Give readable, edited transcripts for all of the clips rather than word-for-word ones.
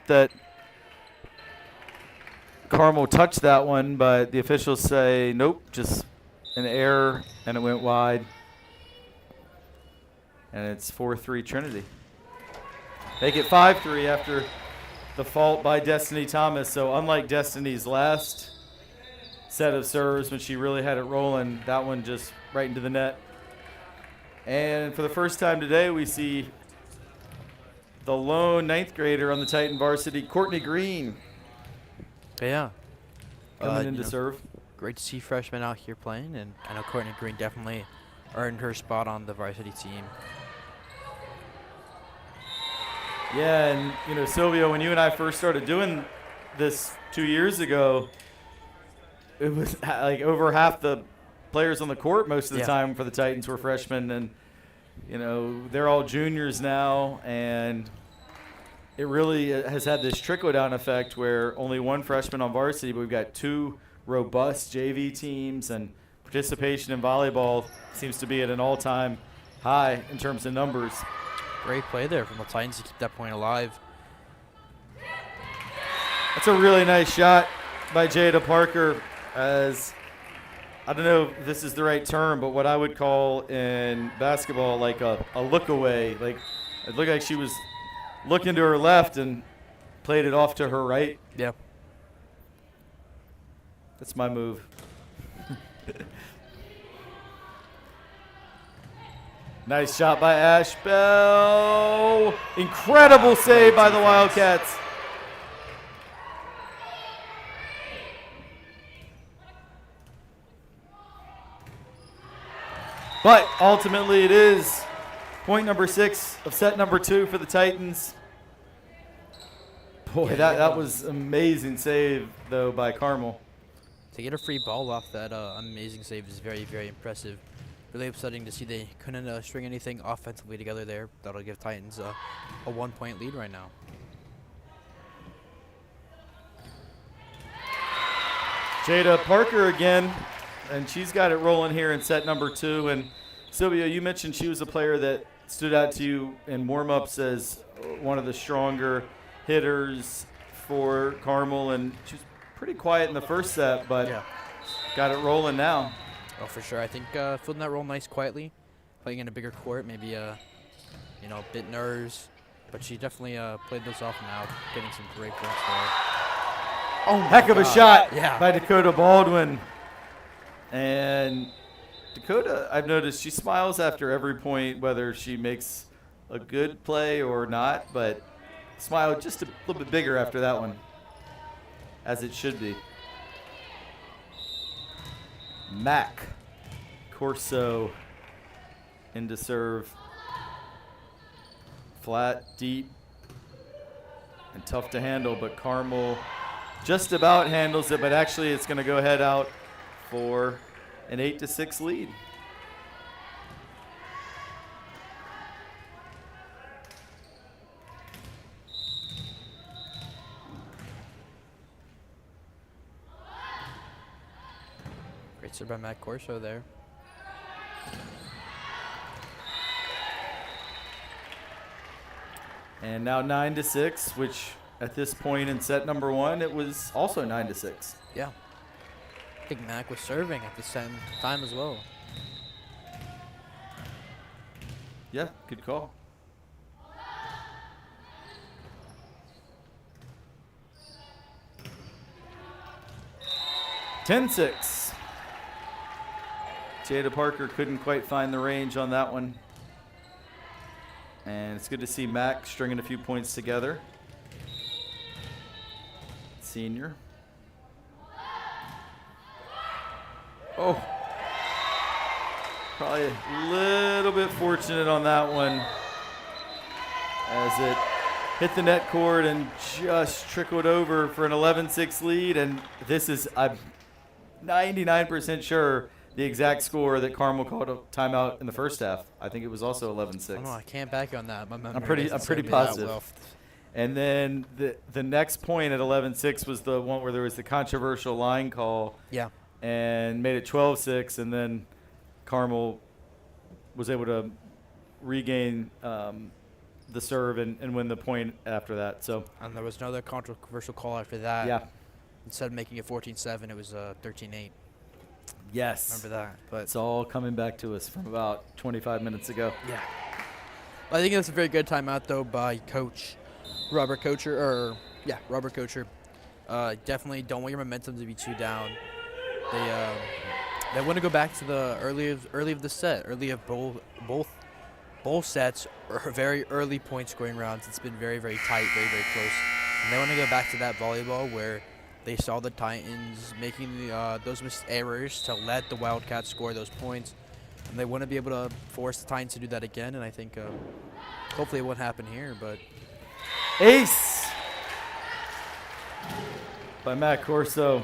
that Carmel touched that one, but the officials say nope, just an error, and it went wide. And it's 4-3 Trinity. Make it 5-3 after the fault by Destiny Thomas. So unlike Destiny's last set of serves when she really had it rolling, that one just right into the net. And for the first time today, we see the lone ninth grader on the Titan varsity, Courtney Green. Yeah. Coming in to serve. Great to see freshmen out here playing, and I know Courtney Green definitely earned her spot on the varsity team. Yeah, and you know, Silvio, when you and I first started doing this 2 years ago, it was like over half the players on the court most of the time for the Titans were freshmen, and you know, they're all juniors now, and it really has had this trickle-down effect where only one freshman on varsity, but we've got two robust JV teams, and participation in volleyball seems to be at an all-time high in terms of numbers. Great play there from the Titans to keep that point alive. That's a really nice shot by Jada Parker, as I don't know if this is the right term, but what I would call in basketball like a look away. Like it looked like she was looking to her left and played it off to her right. Yeah. That's my move. Nice shot by Ash Bell. Incredible save by the Wildcats. But ultimately it is point number 6 of set number 2 for the Titans. Boy, that was amazing save, though, by Carmel. To get a free ball off that amazing save is very, very impressive. Really upsetting to see they couldn't string anything offensively together there. That'll give Titans a 1-point lead right now. Jada Parker again, and she's got it rolling here in set number 2. And Sylvia, you mentioned she was a player that stood out to you in warm-ups as one of the stronger hitters for Carmel, and she was pretty quiet in the first set, but got it rolling now. Oh, for sure. I think filling that role nice quietly, playing in a bigger court, maybe you know, a bit nerves, but she definitely played those off now, getting some great points there. Oh, heck of a shot by Dakota Baldwin. And Dakota, I've noticed she smiles after every point, whether she makes a good play or not, but smiled just a little bit bigger after that one, as it should be. Mac Corso into serve. Flat, deep, and tough to handle, but Carmel just about handles it, but actually it's going to go head out for an 8-6 lead. Great serve by Matt Corso there. And now 9-6, which at this point in set number 1, it was also 9-6. Yeah. I think Mac was serving at the same time as well. Yeah, good call. (10-6). Jada Parker couldn't quite find the range on that one. And it's good to see Mac stringing a few points together. Senior. Oh. Probably a little bit fortunate on that one, as it hit the net cord and just trickled over for an 11-6 lead. And this is, I'm 99% sure, the exact score that Carmel called a timeout in the first half. I think it was also 11-6. Oh, no, I can't back on that. I'm pretty positive. Well. And then the next point at 11-6 was the one where there was the controversial line call. Yeah. And made it 12-6, and then Carmel was able to regain the serve and win the point after that. So. And there was another controversial call after that. Yeah. Instead of making it 14-7, it was 13-8. Yes. Remember that. But it's all coming back to us from about 25 minutes ago. Yeah. I think that's a very good timeout, though, by Coach Robert Kocher. Robert Kocher. Definitely don't want your momentum to be too down. They want to go back to the early of the set, early of both sets, or very early point scoring rounds. It's been very, very tight, very, very close. And they want to go back to that volleyball where they saw the Titans making those errors to let the Wildcats score those points. And they want to be able to force the Titans to do that again. And I think hopefully it won't happen here. But ace by Matt Corso.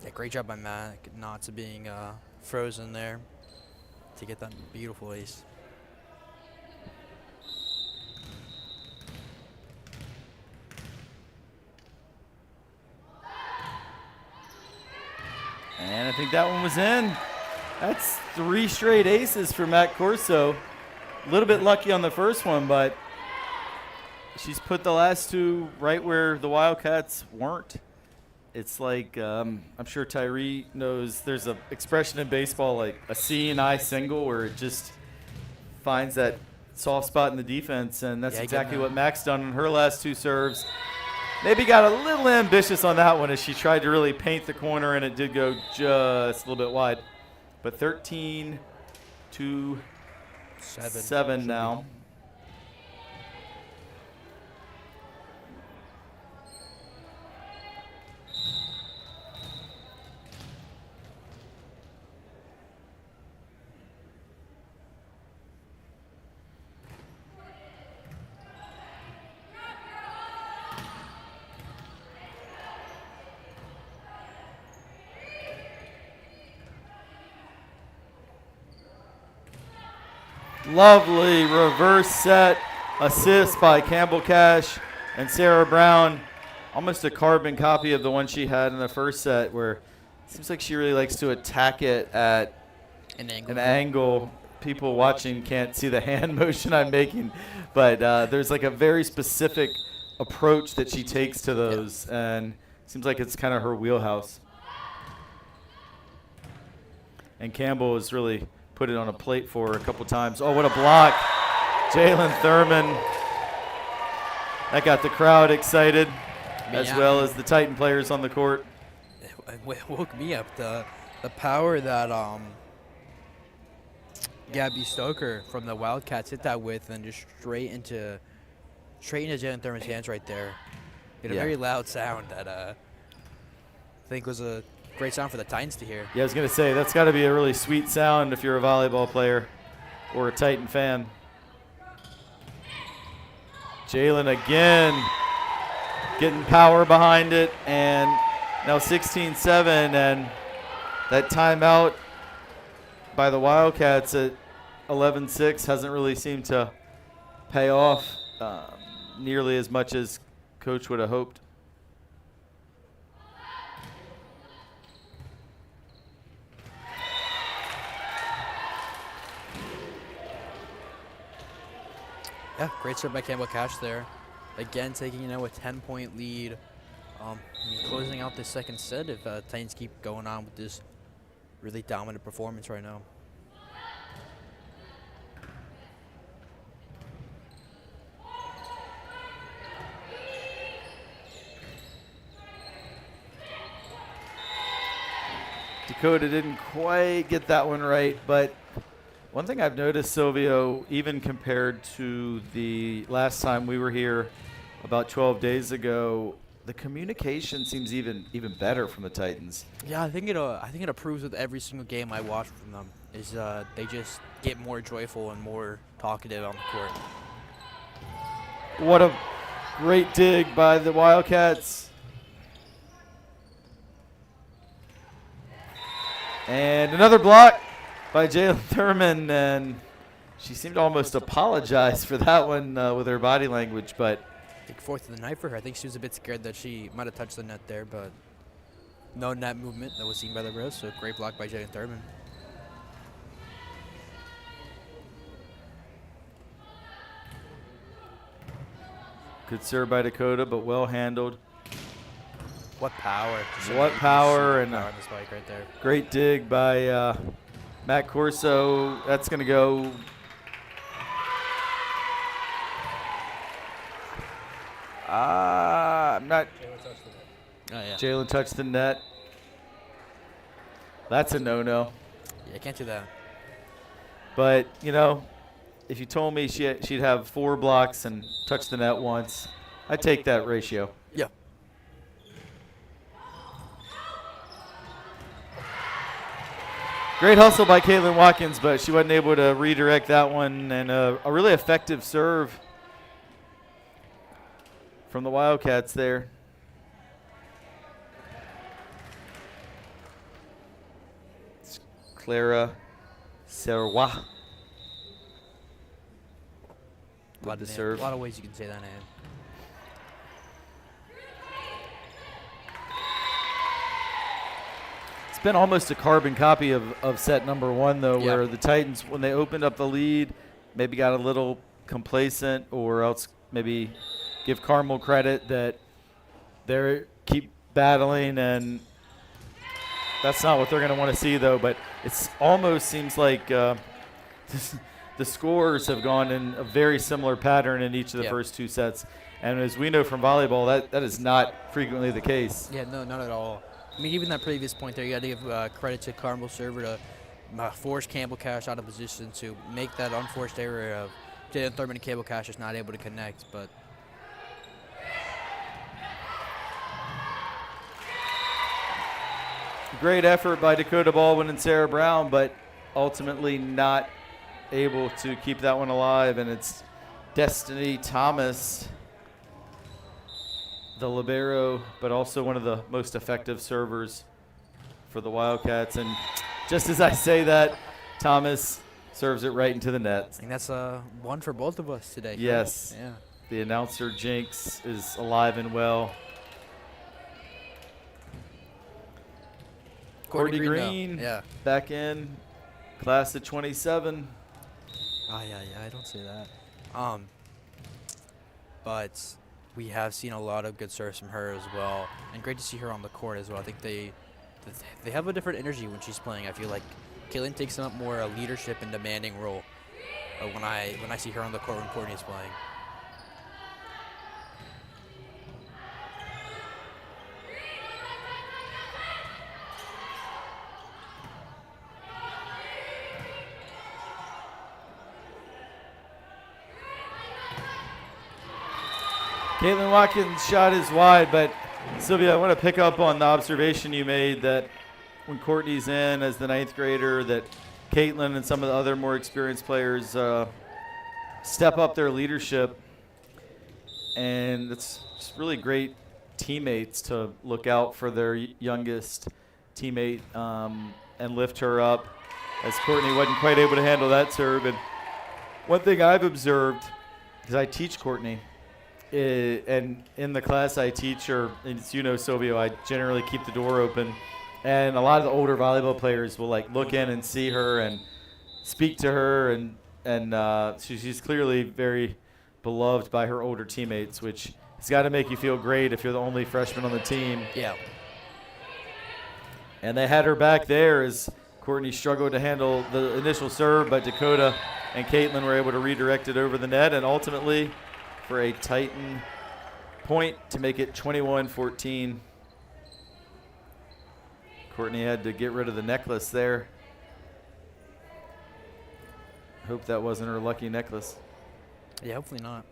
Yeah, great job by Matt, not to being frozen there to get that beautiful ace. And I think that one was in. That's 3 straight aces for Matt Corso. A little bit lucky on the first one, but she's put the last 2 right where the Wildcats weren't. It's like, I'm sure Tyree knows there's an expression in baseball like a C and I single where it just finds that soft spot in the defense, and that's exactly what Mac's done in her last 2 serves. Maybe got a little ambitious on that one as she tried to really paint the corner, and it did go just a little bit wide. But 13-7 now. Lovely reverse set assist by Campbell Cash and Sarah Brown. Almost a carbon copy of the one she had in the first set, where it seems like she really likes to attack it at an angle. People watching can't see the hand motion I'm making, but there's like a very specific approach that she takes to those, and it seems like it's kind of her wheelhouse. And Campbell has really put it on a plate for her a couple times. Oh, what a block. Jalen Thurman. That got the crowd excited, as well as the Titan players on the court. It woke me up. The power that Gabby Stoker from the Wildcats hit that with, and just straight into Jalen Thurman's hands right there. It a very loud sound that I think was a great sound for the Titans to hear. Yeah, I was going to say, that's got to be a really sweet sound if you're a volleyball player or a Titan fan. Jalen again getting power behind it, and now 16-7, and that timeout by the Wildcats at 11-6 hasn't really seemed to pay off nearly as much as Coach would have hoped. Yeah, great serve by Campbell Cash there. Again, taking a 10-point lead. Closing out this second set if Titans keep going on with this really dominant performance right now. Dakota didn't quite get that one right, but one thing I've noticed, Silvio, even compared to the last time we were here about 12 days ago, the communication seems even better from the Titans. Yeah, I think it improves with every single game I watch from them. Is they just get more joyful and more talkative on the court. What a great dig by the Wildcats. And another block by Jalen Thurman, and she seemed to almost apologize for that one with her body language, but I think 4th of the night for her. I think she was a bit scared that she might have touched the net there, but no net movement that was seen by the Rose, so great block by Jalen Thurman. Good serve by Dakota, but well handled. What power. What power, and power on the spike right there. great dig by Matt Corso. That's going to go. I'm not. Oh, yeah. Jalen touched the net. That's a no-no. Yeah, can't do that. But, you know, if you told me she'd have 4 blocks and touch the net once, I'd take that ratio. Yeah. Great hustle by Caitlin Watkins, but she wasn't able to redirect that one. And a really effective serve from the Wildcats there. It's Clara Serwa. A lot of ways you can say that name. It's been almost a carbon copy of set number 1, though, where the Titans, when they opened up the lead, maybe got a little complacent, or else maybe give Carmel credit that they keep battling, and that's not what they're going to want to see, though. But it almost seems like the scores have gone in a very similar pattern in each of the first 2 sets. And as we know from volleyball, that is not frequently the case. Yeah, no, not at all. I mean, even that previous point there, you got to give credit to Carmel server to force Campbell Cash out of position to make that unforced error of Jalen Thurman and Campbell Cash just not able to connect. But great effort by Dakota Baldwin and Sarah Brown, but ultimately not able to keep that one alive. And it's Destiny Thomas, the libero, but also one of the most effective servers for the Wildcats. And just as I say that, Thomas serves it right into the net. I think that's one for both of us today. Yes. Yeah. The announcer jinx is alive and well. Courtney Green back in, class of 27. Oh, yeah, I don't say that. But we have seen a lot of good serves from her as well, and great to see her on the court as well. I think they have a different energy when she's playing. I feel like Caitlin takes up more a leadership and demanding role when I see her on the court when Courtney is playing. Caitlin Watkins' shot is wide, but Sylvia, I want to pick up on the observation you made that when Courtney's in as the 9th grader, that Caitlin and some of the other more experienced players step up their leadership. And it's just really great teammates to look out for their youngest teammate and lift her up, as Courtney wasn't quite able to handle that serve. And one thing I've observed, because I teach Courtney, and in the class I teach her, and as you know, Silvio, I generally keep the door open, and a lot of the older volleyball players will like look in and see her and speak to her, and she's clearly very beloved by her older teammates, which has got to make you feel great if you're the only freshman on the team. Yeah. And they had her back there as Courtney struggled to handle the initial serve, but Dakota and Caitlin were able to redirect it over the net, and ultimately for a Titan point to make it 21-14. Courtney had to get rid of the necklace there. Hope that wasn't her lucky necklace. Yeah, hopefully not.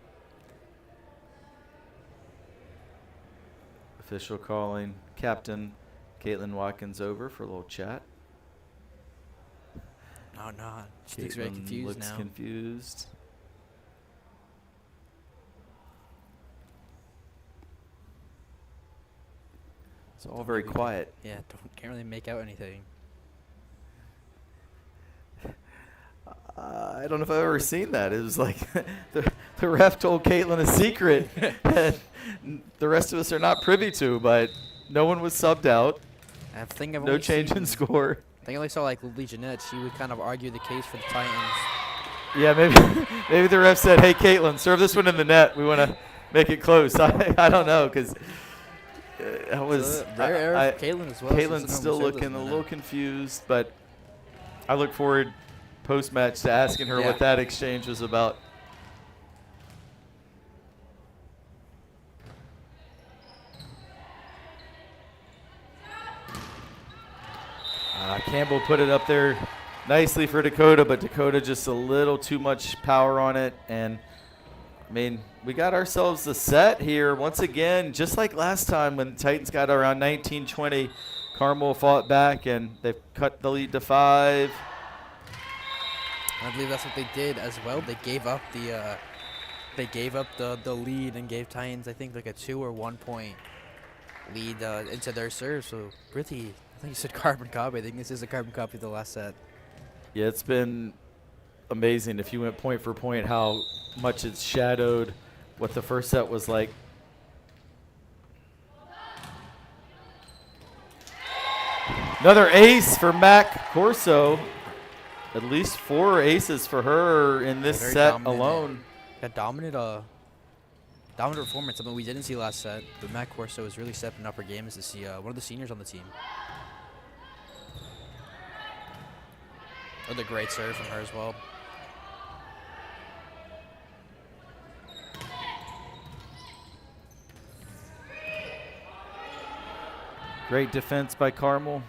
Official calling Captain Caitlin Watkins over for a little chat. No, not. She looks very confused looks now. confused. It's all very quiet. Yeah, can't really make out anything. I don't know if I've ever seen that. It was like the ref told Caitlin a secret that the rest of us are not privy to, but no one was subbed out. No change in score. I think I only saw like Lily Jeanette. She would kind of argue the case for the Titans. Yeah, maybe the ref said, "Hey, Caitlin, serve this one in the net. We want make it close. I don't know because I was rare error for Caitlin as well. Caitlin's still looking a little confused, but I look forward post-match to asking her what that exchange was about. Campbell put it up there nicely for Dakota, but Dakota just a little too much power on it. And, I mean, we got ourselves a set here. Once again, just like last time when the Titans got around 19-20, Carmel fought back, and they've cut the lead to 5. I believe that's what they did as well. They gave up the lead and gave Titans, I think, like a 2 or 1 point lead into their serve. So, really, I think you said carbon copy. I think this is a carbon copy of the last set. Yeah, it's been amazing if you went point for point how much it's shadowed what the first set was like. Another ace for Mac Corso. At least 4 aces for her in this set alone. Yeah, dominant performance. I mean, we didn't see last set, but Mac Corso is really stepping up her game as to see one of the seniors on the team. Another great serve from her as well. Great defense by Carmel.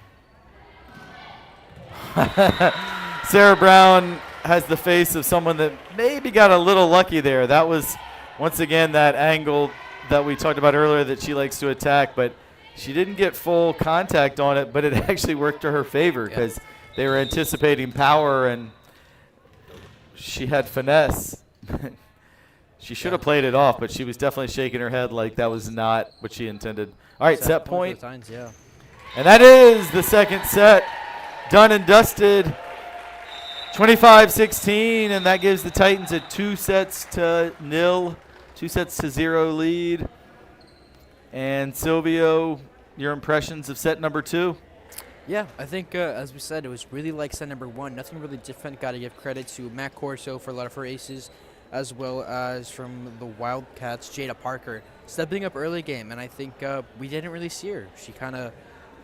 Sarah Brown has the face of someone that maybe got a little lucky there. That was, once again, that angle that we talked about earlier that she likes to attack, but she didn't get full contact on it, but it actually worked to her favor because they were anticipating power, and she had finesse. She should have played it off, but she was definitely shaking her head like that was not what she intended. All right, set point. Times, yeah. And that is the second set. Done and dusted. 25-16, and that gives the Titans a 2-0 lead. And Silvio, your impressions of set number 2? Yeah, I think, as we said, it was really like set number 1. Nothing really different. Got to give credit to Matt Corso for a lot of her aces, as well as from the Wildcats, Jada Parker, stepping up early game. And I think we didn't really see her. She kind of,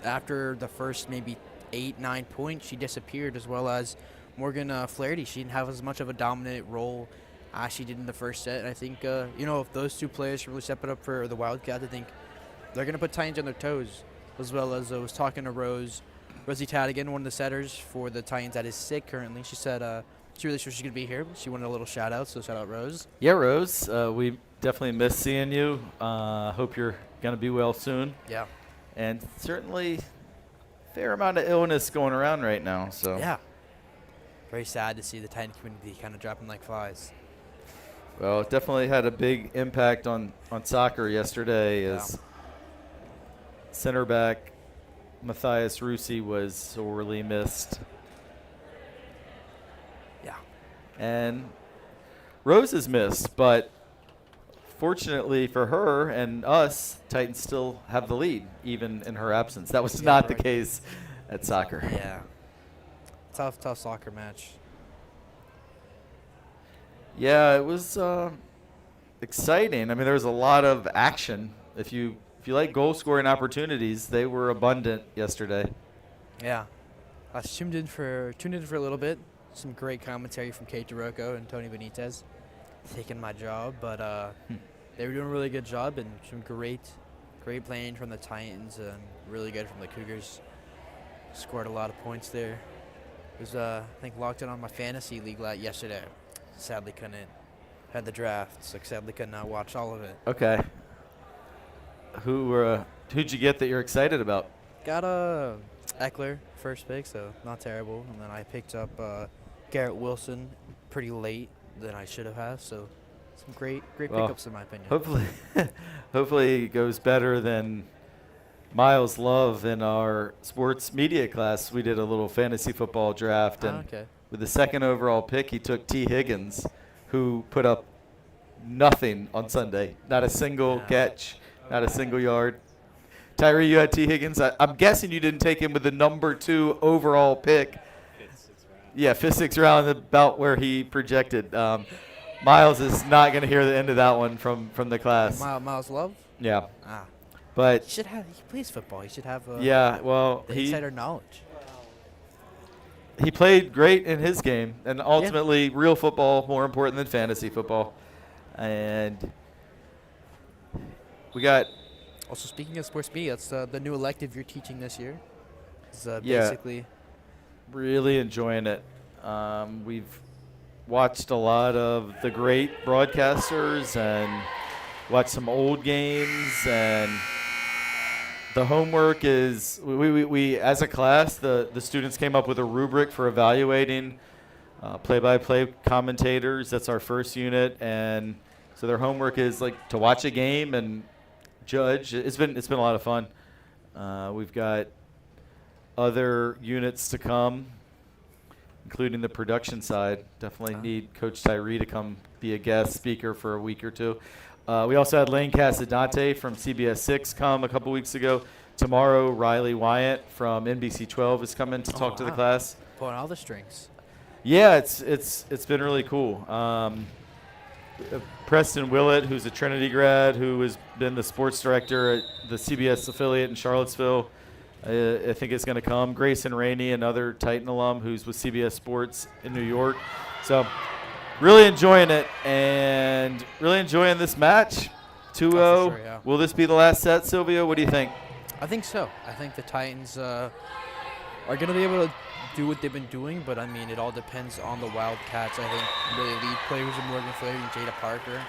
after the first maybe 8-9 points, she disappeared, as well as Morgan Flaherty. She didn't have as much of a dominant role as she did in the first set. And I think, if those two players really step it up for the Wildcats, I think they're going to put Titans on their toes, as well as I was talking to Rosie Tadigan, one of the setters for the Titans that is sick currently. She said she really sure she's going to be here. She wanted a little shout-out, so shout-out, Rose. Yeah, Rose, we definitely miss seeing you. Hope you're going to be well soon. Yeah. And certainly a fair amount of illness going around right now. So yeah. Very sad to see the Titan community kind of dropping like flies. Well, it definitely had a big impact on soccer yesterday as center back Matthias Rusi was sorely missed. Yeah. And Rose is missed, but fortunately for her and us, Titans still have the lead, even in her absence. That was not the case at soccer. Yeah. Tough soccer match. Yeah, it was exciting. I mean, there was a lot of action. If you like goal-scoring opportunities, they were abundant yesterday. Yeah. I tuned in for a little bit. Some great commentary from Kate DeRocco and Tony Benitez. Taking my job, but they were doing a really good job, and some great playing from the Titans and really good from the Cougars. Scored a lot of points there. It was, I think, locked in on my fantasy league yesterday. Sadly couldn't. Had the draft, so sadly could not watch all of it. Okay. Who'd you get that you're excited about? Got Eckler first pick, so not terrible. And then I picked up Garrett Wilson pretty late than I should have. So some great pickups in my opinion. Hopefully it goes better than Miles Love in our sports media class. We did a little fantasy football draft, and with the second overall pick, he took T. Higgins, who put up nothing on Sunday. Not a single catch. Not a single yard. Tyree, you had T. Higgins. I'm guessing you didn't take him with the number 2 overall pick. Fifth, sixth round. Yeah, 5th, 6th round, about where he projected. Miles is not going to hear the end of that one from the class. Miles Love? Yeah. Ah. But He plays football. He should have yeah, well, the insider knowledge. He played great in his game, and ultimately real football more important than fantasy football. And we got also, speaking of sports media, that's the new elective you're teaching this year. It's basically really enjoying it. We've watched a lot of the great broadcasters and watched some old games, and the homework is we as a class, the students came up with a rubric for evaluating play-by-play commentators. That's our first unit, and so their homework is like to watch a game and judge. It's been a lot of fun. We've got other units to come, including the production side. Definitely need Coach Tyree to come be a guest speaker for a week or two. We also had Lane Casadante from CBS 6 come a couple weeks ago. Tomorrow, Riley Wyatt from NBC 12 is coming to talk to the class. Pulling all the strings. Yeah, it's been really cool. Preston Willett, who's a Trinity grad, who has been the sports director at the CBS affiliate in Charlottesville, I think is going to come. Grayson Rainey, another Titan alum who's with CBS Sports in New York. So really enjoying it and really enjoying this match. 2-0. Sure, yeah. Will this be the last set, Silvio? What do you think? I think so. I think the Titans are going to be able to do what they've been doing, but I mean, it all depends on the Wildcats. I think really lead players are Morgan Flaherty and Jada Parker.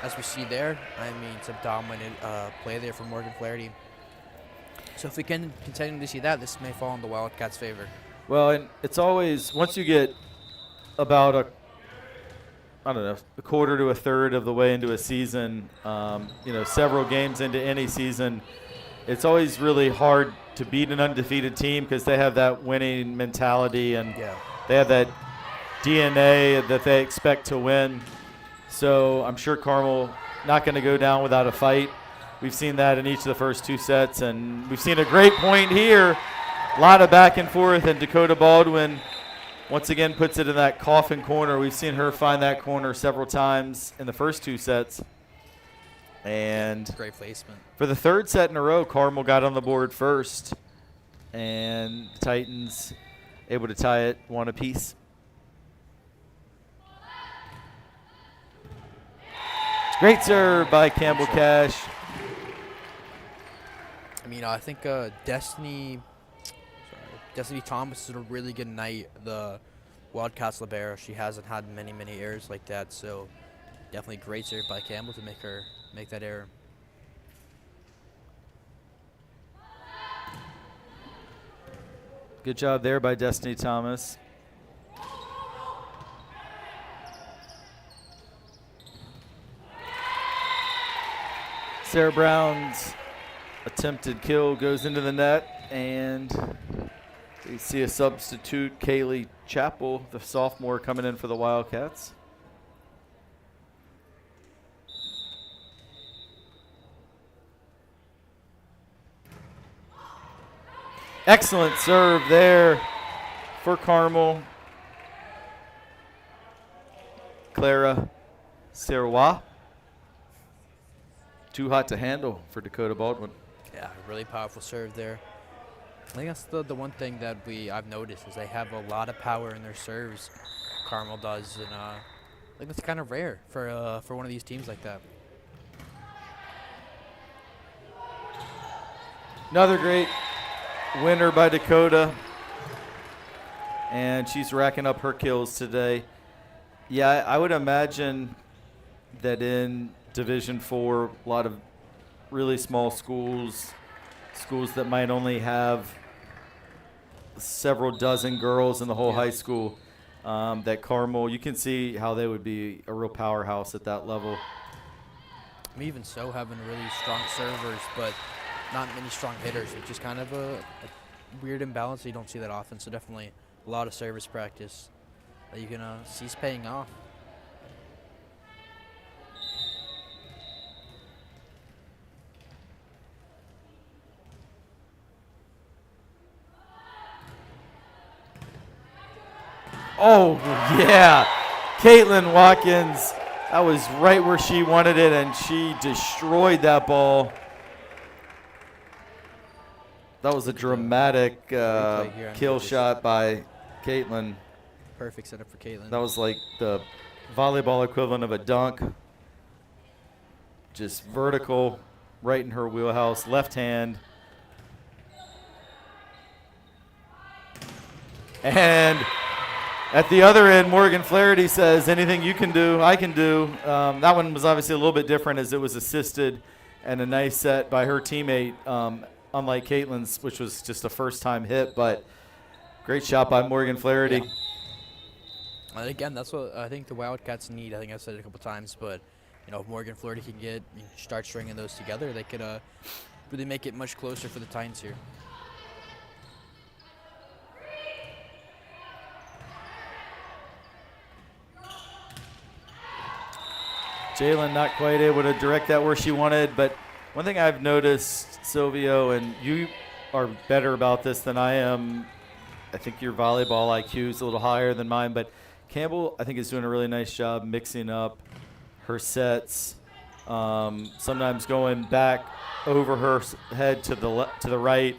As we see there, I mean, it's a dominant play there for Morgan Flaherty. So if we can continue to see that, this may fall in the Wildcats' favor. Well, and it's always, once you get about a quarter to a third of the way into a season, several games into any season, it's always really hard to beat an undefeated team because they have that winning mentality and they have that DNA that they expect to win. So I'm sure Carmel not going to go down without a fight. We've seen that in each of the first two sets, and we've seen a great point here. A lot of back and forth, and Dakota Baldwin once again puts it in that coffin corner. We've seen her find that corner several times in the first two sets. And great placement. For the third set in a row, Carmel got on the board first, and the Titans able to tie it one apiece. Great serve by Campbell Cash. I mean, I think Destiny Thomas is a really good night. The Wildcats libero, she hasn't had many errors like that, so definitely great serve by Campbell to make that error. Good job there by Destiny Thomas. Sarah Brown's attempted kill goes into the net, and we see a substitute, Kaylee Chappell, the sophomore, coming in for the Wildcats. Excellent serve there for Carmel. Clara Serrois. Too hot to handle for Dakota Baldwin. Yeah, really powerful serve there. I think that's the one thing that I've noticed is they have a lot of power in their serves. Carmel does, and I think that's kind of rare for one of these teams like that. Another great winner by Dakota, and she's racking up her kills today. Yeah, I would imagine that in Division IV, a lot of really small schools that might only have several dozen girls in the whole high school, that Carmel, you can see how they would be a real powerhouse at that level. Even so, having really strong servers, but not many strong hitters, which is kind of a weird imbalance. You don't see that often, so definitely a lot of service practice that you can see is paying off. Oh, yeah. Caitlin Watkins That was right where she wanted it, and she destroyed that ball. That was a dramatic kill shot by Caitlin. Perfect setup for Caitlin. That was like the volleyball equivalent of a dunk. Just vertical, right in her wheelhouse, left hand. And at the other end, Morgan Flaherty says, anything you can do, I can do. That one was obviously a little bit different as it was assisted and a nice set by her teammate, unlike Caitlin's, which was just a first-time hit. But great shot by Morgan Flaherty. Yeah. And again, that's what I think the Wildcats need. I think I've said it a couple times, but if Morgan Flaherty can start stringing those together, they could really make it much closer for the Titans here. Jalen not quite able to direct that where she wanted, but one thing I've noticed, Silvio, and you are better about this than I am. I think your volleyball IQ is a little higher than mine, but Campbell, I think, is doing a really nice job mixing up her sets, sometimes going back over her head to the right,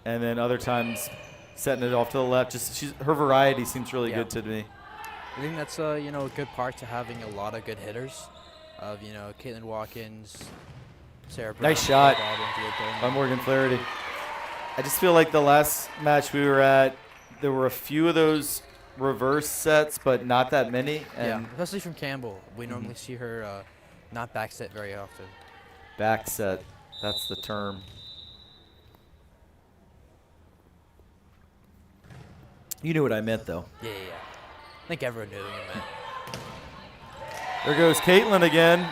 and then other times setting it off to the left. Just her variety seems really good to me. I think that's a good part to having a lot of good hitters. Of Caitlin Watkins, Sarah Brown. Nice shot by Morgan Flaherty. I just feel like the last match we were at, there were a few of those reverse sets, but not that many. And especially from Campbell. We normally see her not back set very often. Back set, that's the term. You knew what I meant, though. Yeah. I think everyone knew what you meant. There goes Caitlin again.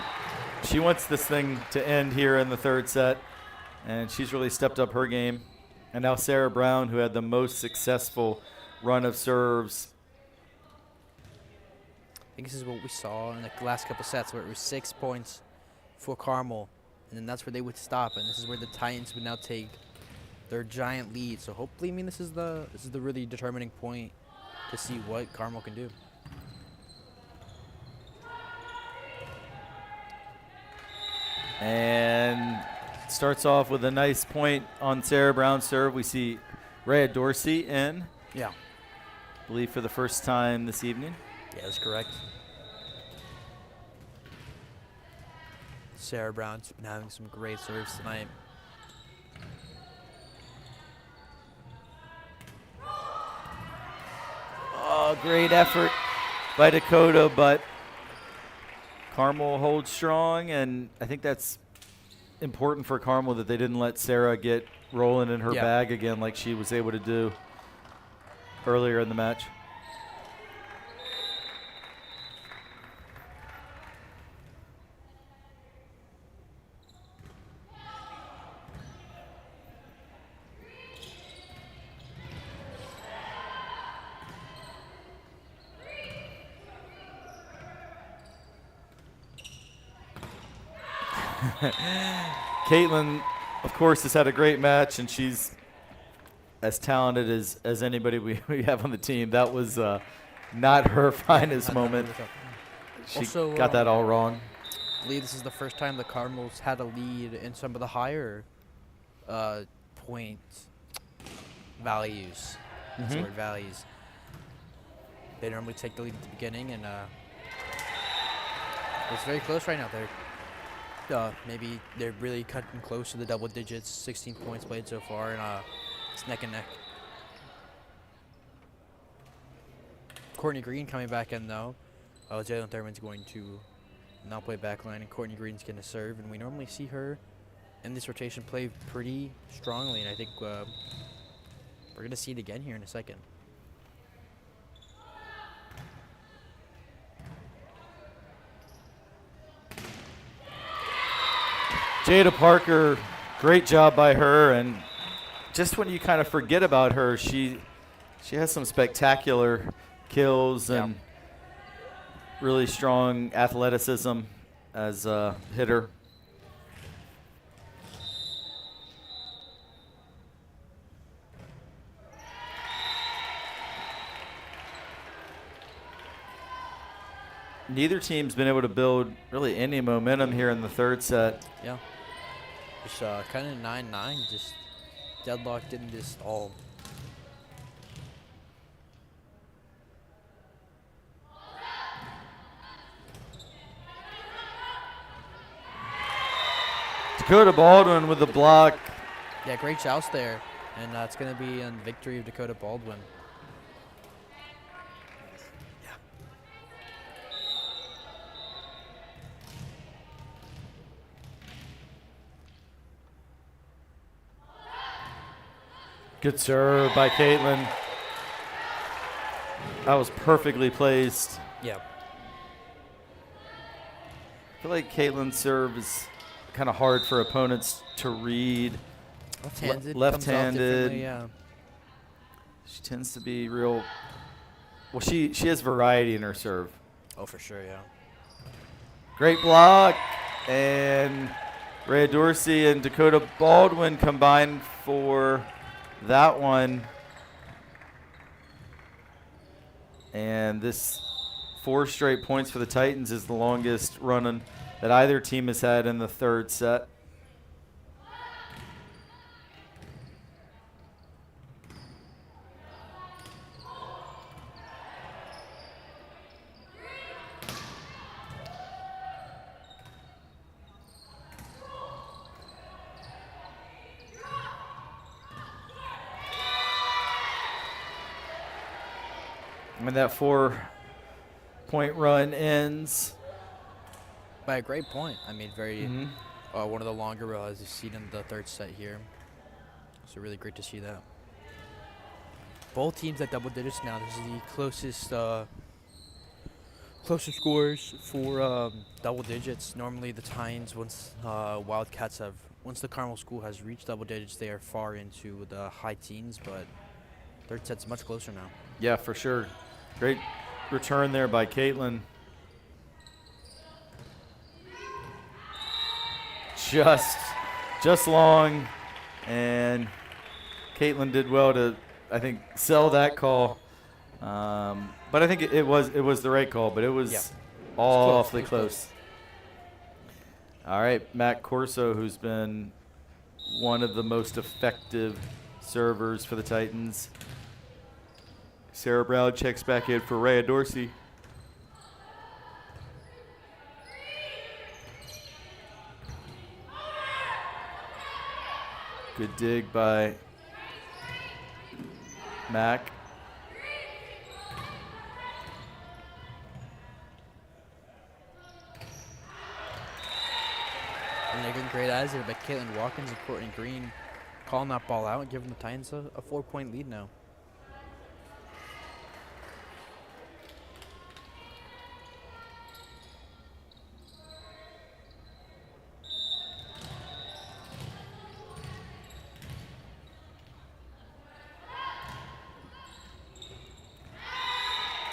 She wants this thing to end here in the third set, and she's really stepped up her game. And now Sarah Brown, who had the most successful run of serves. I think this is what we saw in the last couple sets, where it was 6 points for Carmel, and then that's where they would stop, and this is where the Titans would now take their giant lead. So hopefully, this is the really determining point to see what Carmel can do. And starts off with a nice point on Sarah Brown's serve. We see Rhea Dorsey in. Yeah. I believe for the first time this evening. Yeah, that's correct. Sarah Brown's been having some great serves tonight. Oh, great effort by Dakota, but Carmel holds strong, and I think that's important for Carmel that they didn't let Sarah get rolling in her bag again like she was able to do earlier in the match. Caitlin, of course, has had a great match, and she's as talented as anybody we have on the team. That was not her finest moment. She also got that all wrong. I believe this is the first time the Cardinals had a lead in some of the higher point values. That's the word, values. They normally take the lead at the beginning, and it's very close right now. Maybe they're really cutting close to the double digits. 16 points played so far, and it's neck and neck. Courtney Green coming back in, though. Jalen Thurman's going to now play backline, and Courtney Green's going to serve. And we normally see her in this rotation play pretty strongly, and I think we're going to see it again here in a second. Jada Parker, great job by her, and just when you kind of forget about her, she has some spectacular kills and really strong athleticism as a hitter. neither team's been able to build really any momentum here in the third set. Yeah. Just kind of 9-9, just deadlocked in this all. Dakota Baldwin with the block. Yeah, great joust there. And it's going to be in victory of Dakota Baldwin. Good serve by Caitlin. That was perfectly placed. Yeah. I feel like Caitlin's serve is kind of hard for opponents to read. Left-handed. Left-handed. Yeah. She tends to be real. Well, she has variety in her serve. Oh, for sure, yeah. Great block. And Rhea Dorsey and Dakota Baldwin combined for that one. And this 4 straight points for the Titans is the longest run that either team has had in the third set. And that 4-point run ends by a great point. I mean, very one of the longer as you've seen in the third set here. So really great to see that. Both teams at double digits now. This is the closest scores for double digits. Normally the Titans, once Wildcats once the Carmel school has reached double digits, they are far into the high teens, but third set's much closer now. Yeah, for sure. Great return there by Caitlin. Just long, and Caitlin did well to, I think, sell that call. But I think it was the right call, but it was awfully close. All right, Matt Corso, who's been one of the most effective servers for the Titans. Sarah Brown checks back in for Rhea Dorsey. Good dig by Mac. And they're getting great eyes there by Caitlin Watkins and Courtney Green calling that ball out and giving the Titans a 4-point lead now.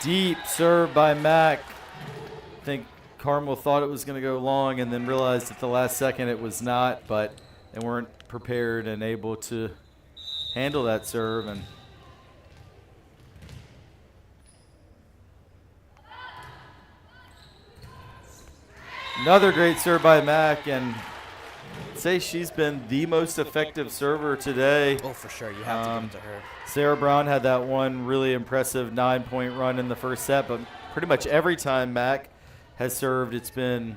Deep serve by Mac. I think Carmel thought it was going to go long and then realized at the last second it was not, but they weren't prepared and able to handle that serve. And another great serve by Mac, and I'd say she's been the most effective server today. Oh, for sure. You have to give it to her. Sarah Brown had that one really impressive 9-point run in the first set, but pretty much every time Mac has served, it's been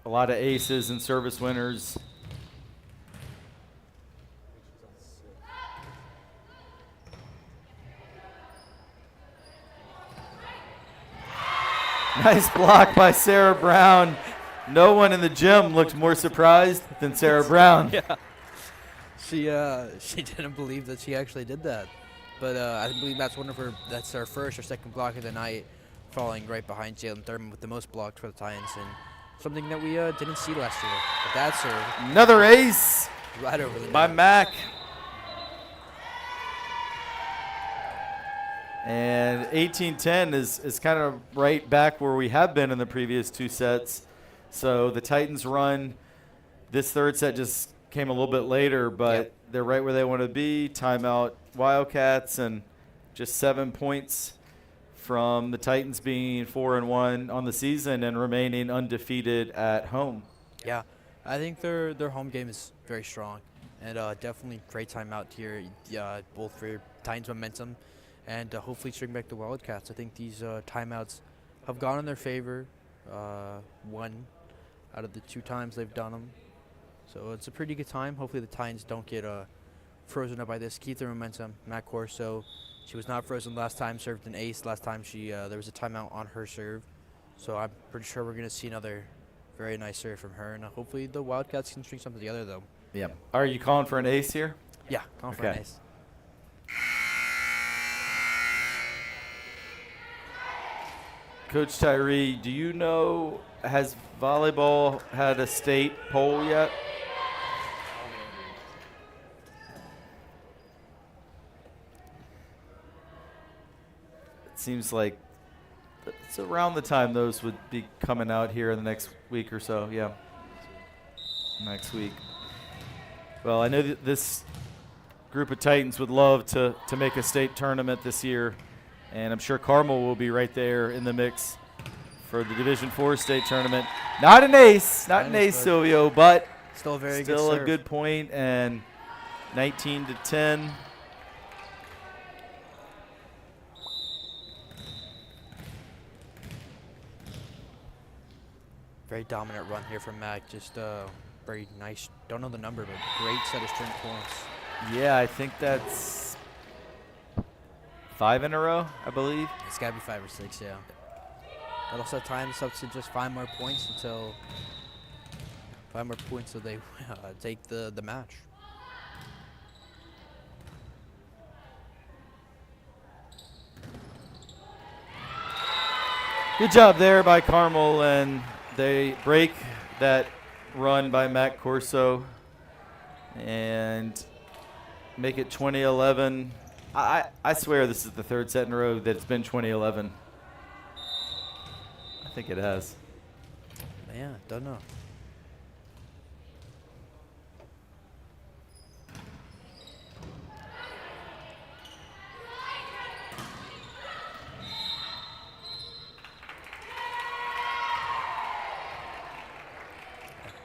a lot of aces and service winners. Nice block by Sarah Brown. No one in the gym looked more surprised than Sarah Brown. Yeah. She didn't believe that she actually did that. But I believe that's her first or second block of the night, falling right behind Jalen Thurman with the most blocked for the Titans, and something that we didn't see last year. But that's her. Another ace Right over the by net. Mac. And 18-10 is kind of right back where we have been in the previous two sets. So the Titans run, this third set just came a little bit later, but they're right where they want to be. Timeout Wildcats, and just 7 points from the Titans being 4-1 on the season and remaining undefeated at home. Yeah, I think their home game is very strong, and definitely great time out here, both for Titans momentum and hopefully string back the Wildcats. I think these timeouts have gone in their favor, one out of the 2 times they've done them. So it's a pretty good time. Hopefully the Titans don't get frozen up by this. Keep their momentum. Matt Corso, she was not frozen last time, served an ace. Last time there was a timeout on her serve. So I'm pretty sure we're going to see another very nice serve from her. And hopefully the Wildcats can string something together, though. Yeah. Are you calling for an ace here? Yeah, calling for an ace. Coach Tyree, do you know, has volleyball had a state poll yet? It seems like it's around the time those would be coming out here in the next week or so. Yeah, next week. Well, I know that this group of Titans would love to make a state tournament this year, and I'm sure Carmel will be right there in the mix for the Division IV state tournament. Not an ace, not an ace, Silvio, but still a very still good a good point, and 19-10. Very dominant run here from Mac. Just very nice. Don't know the number, but great set of string points. Yeah, I think that's 5 in a row, I believe. It's got to be 5 or 6, yeah. That'll set times up to just 5 more points until they take the match. Good job there by Carmel, and they break that run by Matt Corso and make it 20-11. I swear this is the 3rd set in a row that it's been 20-11. I think it has. Yeah, don't know.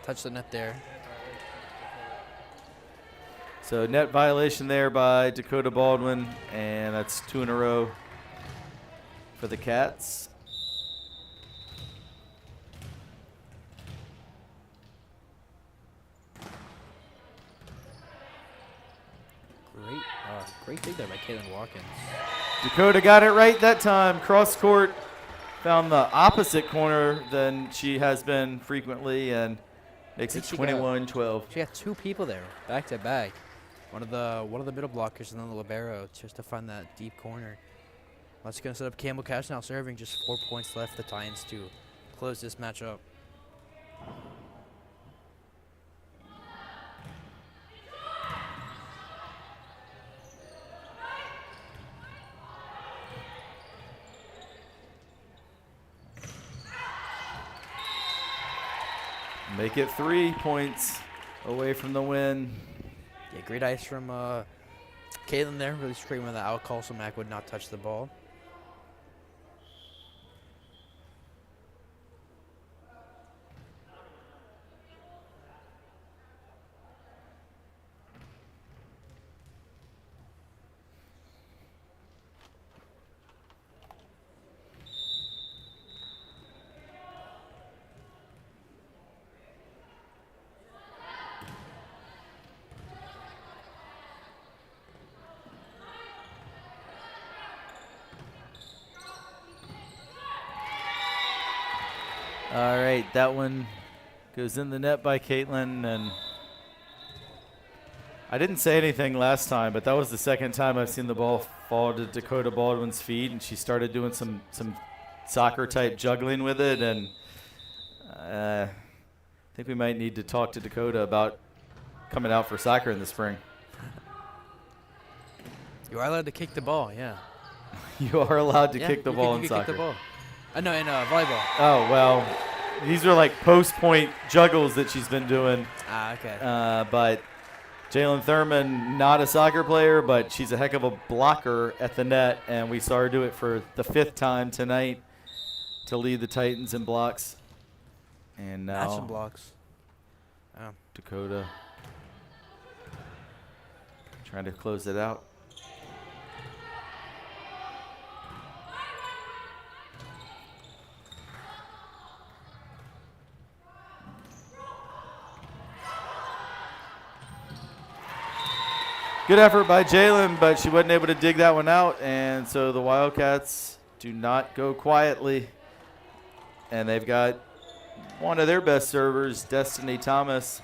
Touch the net there. So net violation there by Dakota Baldwin, and that's 2 in a row for the Cats. Great dig there by Caitlin Watkins. Dakota got it right that time. Cross court, found the opposite corner than she has been frequently, and makes it 21-12. She got 2 people there, back to back. One of the middle blockers and then the libero, just to find that deep corner. That's gonna set up Campbell Cash now serving. Just 4 points left. The Titans to close this match up. Make it 3 points away from the win. Yeah, great ice from Caitlin there. Really screaming with the out call, so Mac would not touch the ball. All right, that one goes in the net by Caitlin, and I didn't say anything last time, but that was the second time I've seen the ball fall to Dakota Baldwin's feet, and she started doing some soccer-type juggling with it, and I think we might need to talk to Dakota about coming out for soccer in the spring. You are allowed to kick the ball, yeah. You are allowed to kick the ball in soccer. Kick the ball. No, in volleyball. Oh, well, these are like post-point juggles that she's been doing. Ah, okay. But Jalen Thurman, not a soccer player, but she's a heck of a blocker at the net, and we saw her do it for the 5th time tonight to lead the Titans in blocks. And now Match and blocks. Oh. Dakota trying to close it out. Good effort by Jalen, but she wasn't able to dig that one out, and so the Wildcats do not go quietly. And they've got one of their best servers, Destiny Thomas.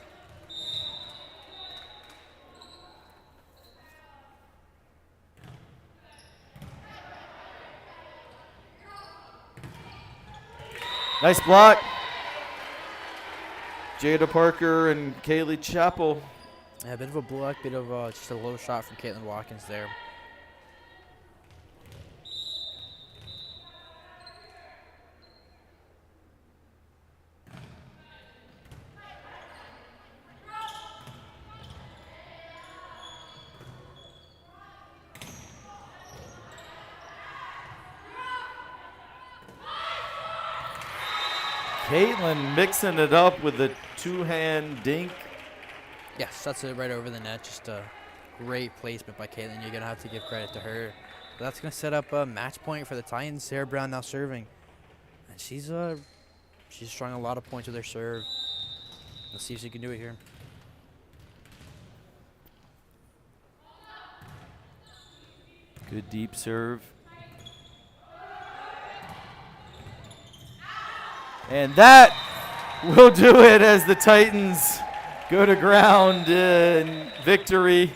Nice block. Jada Parker and Kaylee Chappell. Yeah, a bit of a block, bit of just a low shot from Caitlin Watkins there. Caitlin mixing it up with a 2-hand dink. Yes, that's it right over the net. Just a great placement by Caitlin. You're going to have to give credit to her. But that's going to set up a match point for the Titans. Sarah Brown now serving. And she's strung a lot of points with her serve. Let's see if she can do it here. Good deep serve. And that will do it as the Titans go to ground in victory.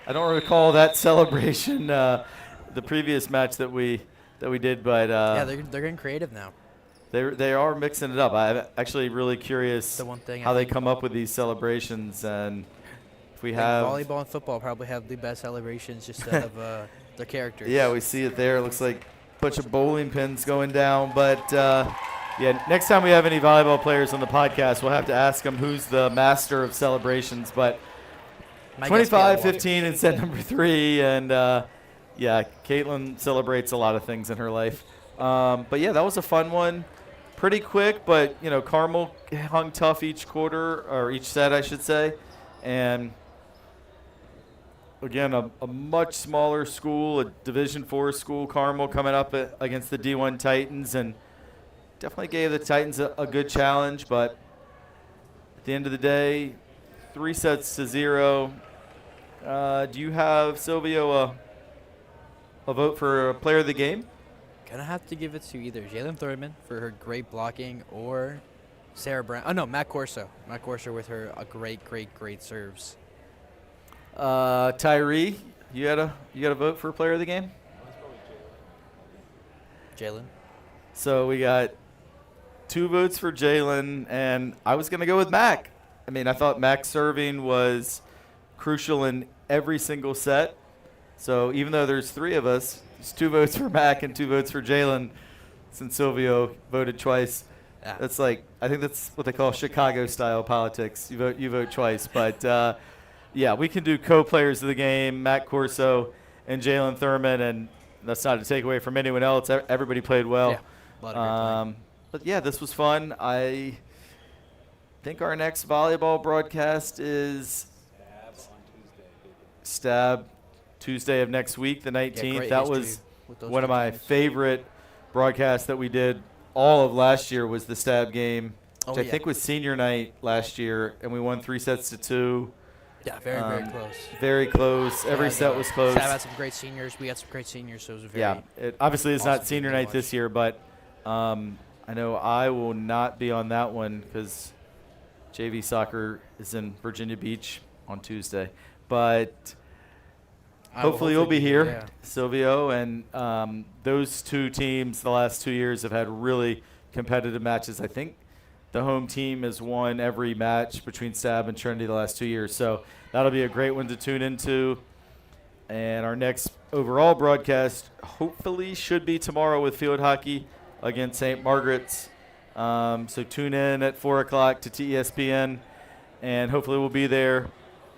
I don't recall that celebration, the previous match that we did, but yeah, they're getting creative now. They are mixing it up. I'm actually really curious how they come up with these celebrations, and if we have volleyball and football probably have the best celebrations just out of their characters. Yeah, we see it there. It looks like a bunch of bowling pins going down, but. Yeah, next time we have any volleyball players on the podcast, we'll have to ask them who's the master of celebrations. But 25-15 in set number 3, and yeah, Caitlin celebrates a lot of things in her life. But yeah, that was a fun one. Pretty quick, but you know, Carmel hung tough each quarter, or each set, I should say. And again, a much smaller school, a Division IV school, Carmel, coming up against the D1 Titans, and definitely gave the Titans a good challenge, but at the end of the day, 3-0. Do you have, Silvio, a vote for a player of the game? Gonna have to give it to either Jalen Thurman for her great blocking or Sarah Brown. Oh no, Matt Corso. Matt Corso with her great serves. Tyree, you got a vote for a player of the game? Jalen. So we got 2 votes for Jalen, and I was going to go with Mac. I mean, I thought Mac's serving was crucial in every single set. So even though there's 3 of us, there's 2 votes for Mac and 2 votes for Jalen, since Silvio voted twice. Yeah. That's like, I think that's what they call Chicago-style politics. You vote twice. But, yeah, we can do co-players of the game, Matt Corso and Jalen Thurman, and that's not a takeaway from anyone else. Everybody played well. Yeah, a lot of great play. But yeah, this was fun. I think our next volleyball broadcast is Stab Tuesday of next week, the 19th. Yeah, that was one of my favorite broadcasts that we did all of last year was the Stab game, which I think was senior night last year, and we won 3-2. Yeah, very close. Very close. Every set was close. Stab had some great seniors. We had some great seniors, so it was a very it obviously it's awesome not senior night this year, but I know I will not be on that one because JV soccer is in Virginia Beach on Tuesday. But hopefully you'll be here, Silvio. And those 2 teams the last 2 years have had really competitive matches. I think the home team has won every match between Stab and Trinity the last 2 years. So that'll be a great one to tune into. And our next overall broadcast hopefully should be tomorrow with field hockey against St. Margaret's. So tune in at 4 o'clock to TESPN, and hopefully we'll be there.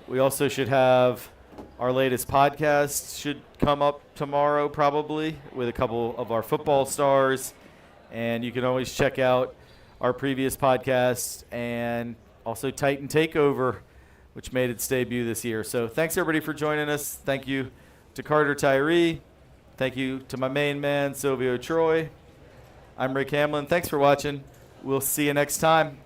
We also should have our latest podcast should come up tomorrow probably with a couple of our football stars. And you can always check out our previous podcasts and also Titan Takeover, which made its debut this year. So thanks, everybody, for joining us. Thank you to Carter Tyree. Thank you to my main man, Silvio Troy. I'm Rick Hamlin. Thanks for watching. We'll see you next time.